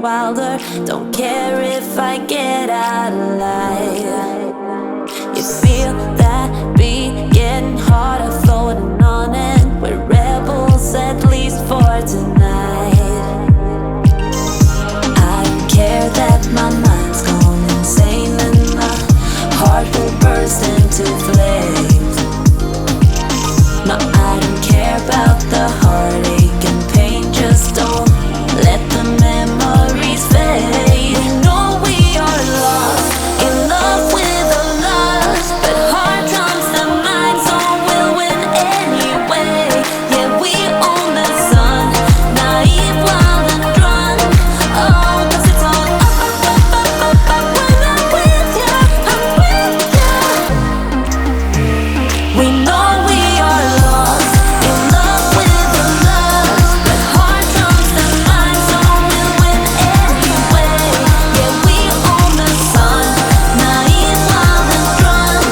wilder. Don't care if I get out alive. You feel that beat getting harder, floating on it. We're rebels, at least for tonight. I don't care that my mind's gone insane and my heart will burst into flames. No, I don't care about the heartache and pain. Just don't let the memories fade. We know we are lost, in love with a loss, but heart trumps the mind, so we'll win anyway. Yeah, we own the sun, naive, wild and drunk. Oh, 'cause it's all up, up, up, up, up, up. When I'm with ya, I'm with ya. We know we are lost, in love with a loss, but heart trumps the mind, so we'll win anyway. Yeah, we own the sun, naive, wild and drunk.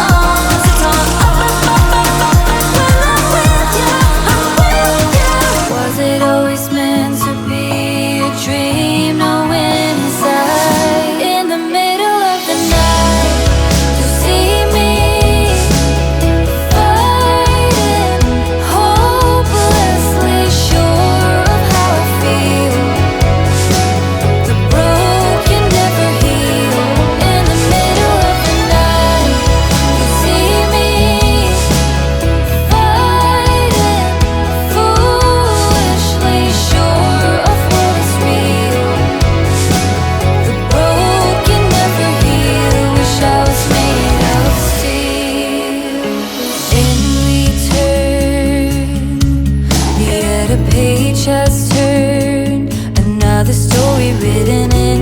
Oh, 'cause it's all up, up, up, up, up, up. When I'm with ya, I'm with ya. Was it always meant to be a dream? Knowing inside, in the middle of the night, you see me fighting, hopelessly sure of how I feel. The broken never heal. In the middle of the night, you see me fighting, foolishly sure of what is real. The broken never heal. Wish I was made of steel. In return, the other page has turned, another story written in